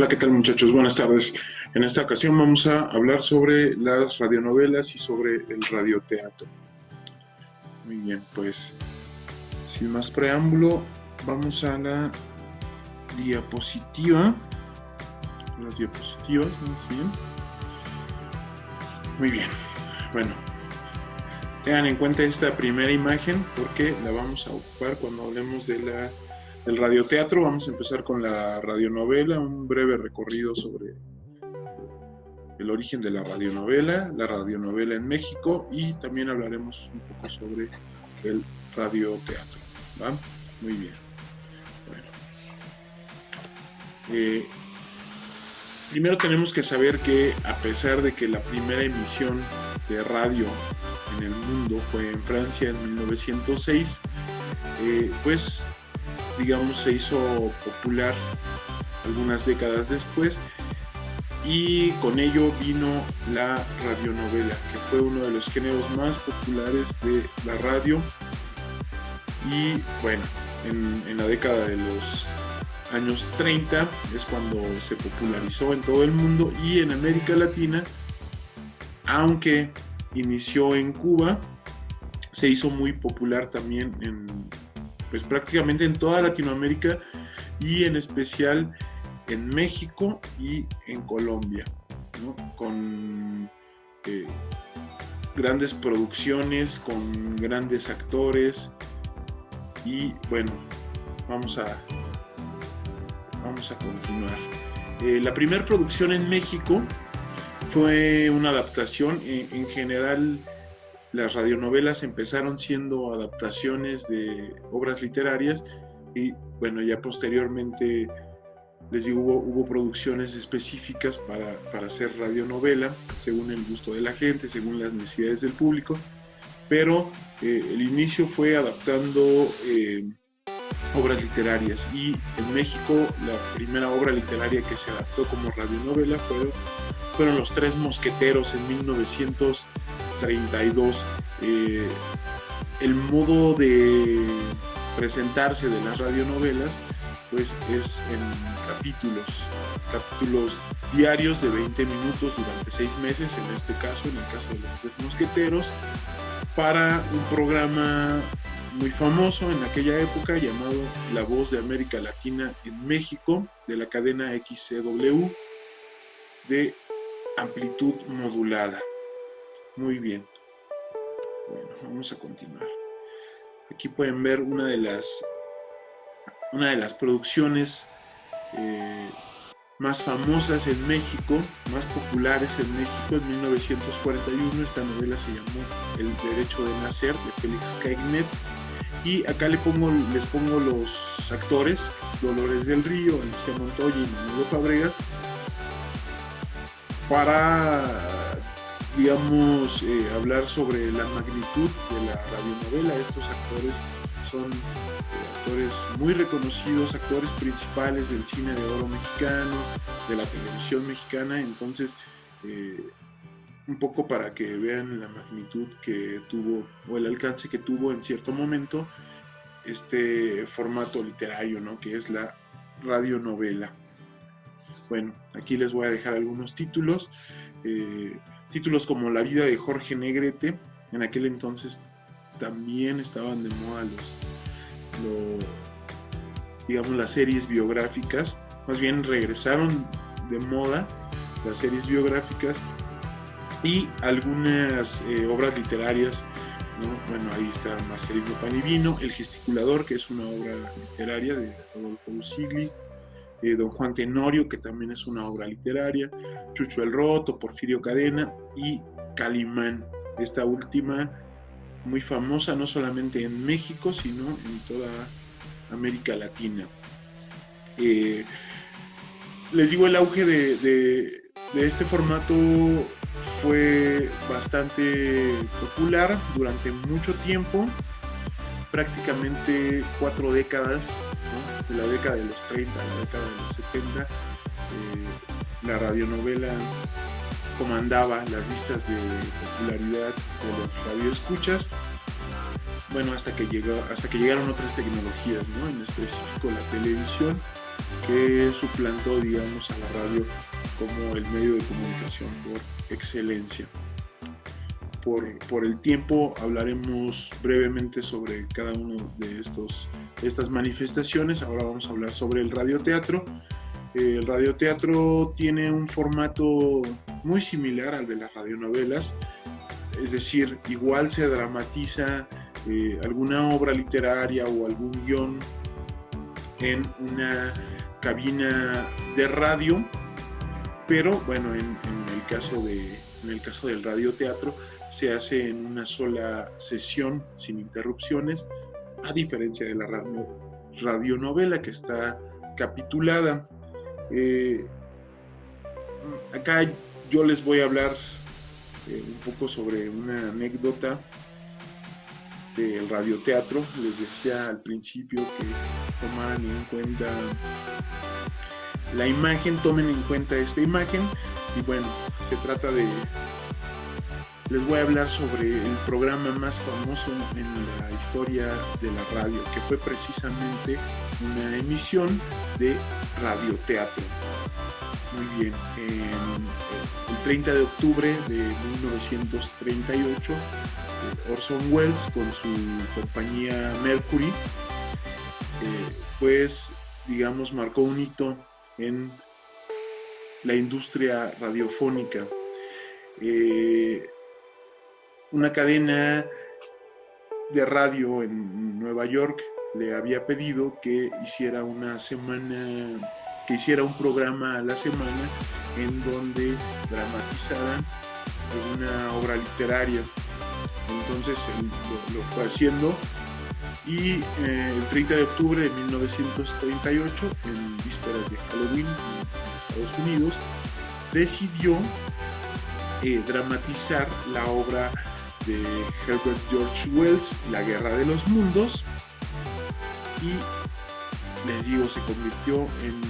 Hola, ¿qué tal muchachos? Buenas tardes. En esta ocasión vamos a hablar sobre las radionovelas y sobre el radioteatro. Muy bien, pues sin más preámbulo, vamos a la diapositiva. Las diapositivas, más bien. Muy bien, bueno, tengan en cuenta esta primera imagen porque la vamos a ocupar cuando hablemos del radioteatro. Vamos a empezar con la radionovela, un breve recorrido sobre el origen de la radionovela en México, y también hablaremos un poco sobre el radioteatro. ¿Va? Muy bien. Bueno. Primero tenemos que saber que, a pesar de que la primera emisión de radio en el mundo fue en Francia en 1906, pues digamos se hizo popular algunas décadas después, y con ello vino la radionovela, que fue uno de los géneros más populares de la radio. Y bueno, en la década de los años 30 es cuando se popularizó en todo el mundo, y en América Latina, aunque inició en Cuba, se hizo muy popular también pues prácticamente en toda Latinoamérica, y en especial en México y en Colombia, ¿no? Con grandes producciones, con grandes actores. Y bueno, vamos a continuar. La primera producción en México fue una adaptación. En general, las radionovelas empezaron siendo adaptaciones de obras literarias, y bueno, ya posteriormente, les digo, hubo producciones específicas para hacer radionovela, según el gusto de la gente, según las necesidades del público, pero el inicio fue adaptando obras literarias. Y en México la primera obra literaria que se adaptó como radionovela fueron Los Tres Mosqueteros en 1932. El modo de presentarse de las radionovelas pues es en capítulos diarios de 20 minutos durante 6 meses, en el caso de Los Tres Mosqueteros, para un programa muy famoso en aquella época llamado La Voz de América Latina en México, de la cadena XCW, de amplitud modulada. Muy bien. Bueno, vamos a continuar. Aquí pueden ver una de las producciones más famosas en México, más populares en México. En 1941 esta novela se llamó El Derecho de Nacer, de Félix Caignet, y acá les pongo los actores: Dolores del Río, Alicia Montoya y Manolo Fabregas, para, digamos, hablar sobre la magnitud de la radionovela. Estos actores son actores muy reconocidos, actores principales del cine de oro mexicano, de la televisión mexicana. Entonces, un poco para que vean la magnitud que tuvo, o el alcance que tuvo en cierto momento, este formato literario, ¿no?, que es la radionovela. Bueno, aquí les voy a dejar algunos títulos. Títulos como La vida de Jorge Negrete. En aquel entonces también estaban de moda digamos, las series biográficas. Más bien regresaron de moda las series biográficas, y algunas obras literarias, ¿no? Bueno, ahí está Marcelino Panivino, El Gesticulador, que es una obra literaria de Rodolfo Lusigli, Don Juan Tenorio, que también es una obra literaria, Chucho el Roto, Porfirio Cadena y Calimán. Esta última muy famosa no solamente en México, sino en toda América Latina. Les digo, el auge de este formato fue bastante popular durante mucho tiempo, prácticamente 4 décadas, ¿no? De la década de los 30 a la década de los 70, la radionovela comandaba las listas de popularidad de los radioescuchas. Bueno, hasta que llegaron otras tecnologías, ¿no? En específico la televisión, que suplantó, digamos, a la radio como el medio de comunicación por excelencia. Por el tiempo hablaremos brevemente sobre cada uno de estas manifestaciones. Ahora vamos a hablar sobre el radioteatro. El radioteatro tiene un formato muy similar al de las radionovelas, es decir, igual se dramatiza alguna obra literaria o algún guión en una cabina de radio, pero bueno, en el caso del radioteatro se hace en una sola sesión sin interrupciones, a diferencia de la radionovela que está capitulada. Acá yo les voy a hablar un poco sobre una anécdota del radioteatro. Les decía al principio que tomaran en cuenta la imagen, tomen en cuenta esta imagen, y bueno, se trata de... Les voy a hablar sobre el programa más famoso en la historia de la radio, que fue precisamente una emisión de radioteatro. Muy bien, el 30 de octubre de 1938, Orson Welles con su compañía Mercury, pues digamos marcó un hito en la industria radiofónica. Una cadena de radio en Nueva York le había pedido que hiciera un programa a la semana en donde dramatizaran alguna obra literaria. Entonces lo fue haciendo, y el 30 de octubre de 1938, en vísperas de Halloween en Estados Unidos, decidió dramatizar la obra de Herbert George Wells, La Guerra de los Mundos, y les digo, se convirtió en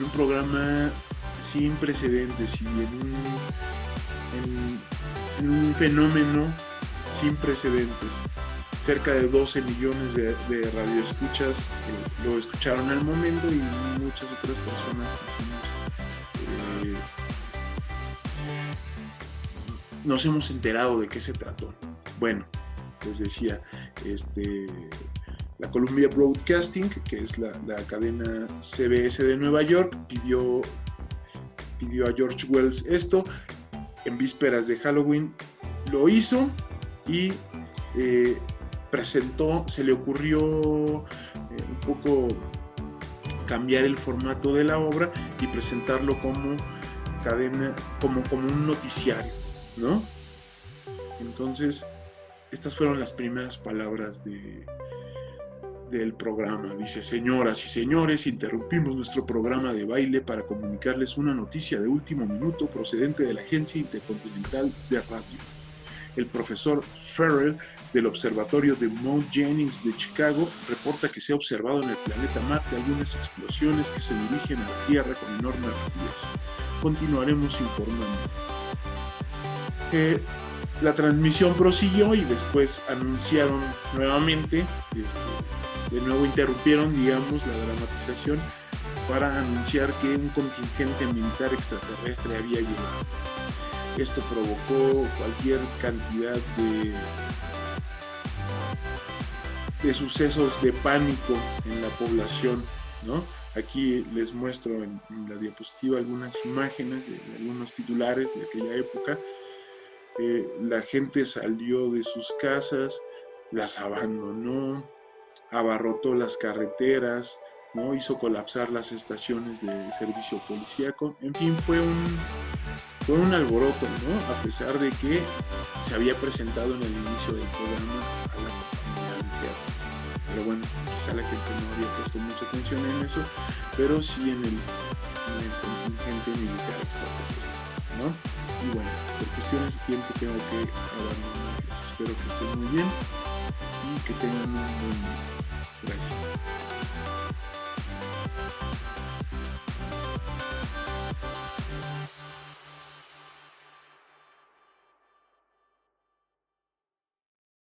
un programa sin precedentes y en un fenómeno sin precedentes. Cerca de 12 millones de radioescuchas lo escucharon al momento, y muchas otras personas nos hemos enterado de qué se trató. Bueno, les decía, la Columbia Broadcasting, que es la cadena CBS de Nueva York, pidió a George Wells esto en vísperas de Halloween. Lo hizo y se le ocurrió un poco cambiar el formato de la obra y presentarlo como cadena, como un noticiario, ¿no? Entonces, estas fueron las primeras palabras del programa. Dice: señoras y señores, interrumpimos nuestro programa de baile para comunicarles una noticia de último minuto procedente de la Agencia Intercontinental de Radio. El profesor Ferrell del Observatorio de Mount Jennings de Chicago reporta que se ha observado en el planeta Marte algunas explosiones que se dirigen a la Tierra con enorme rapidez. Continuaremos informando. La transmisión prosiguió y después anunciaron nuevamente, de nuevo interrumpieron, digamos, la dramatización para anunciar que un contingente militar extraterrestre había llegado. Esto provocó cualquier cantidad de sucesos de pánico en la población, ¿no? Aquí les muestro en la diapositiva algunas imágenes de algunos titulares de aquella época. La gente salió de sus casas, las abandonó, abarrotó las carreteras, ¿no? Hizo colapsar las estaciones de servicio policíaco. En fin, fue un alboroto, ¿no? A pesar de que se había presentado en el inicio del programa a la compañía de teatro. Pero bueno, quizá la gente no había puesto mucha atención en eso, pero sí en el contingente militar extraterrestre, ¿no? Y bueno, por cuestiones de tiempo tengo que abandonarlos. Espero que estén muy bien y que tengan un buen día. Gracias.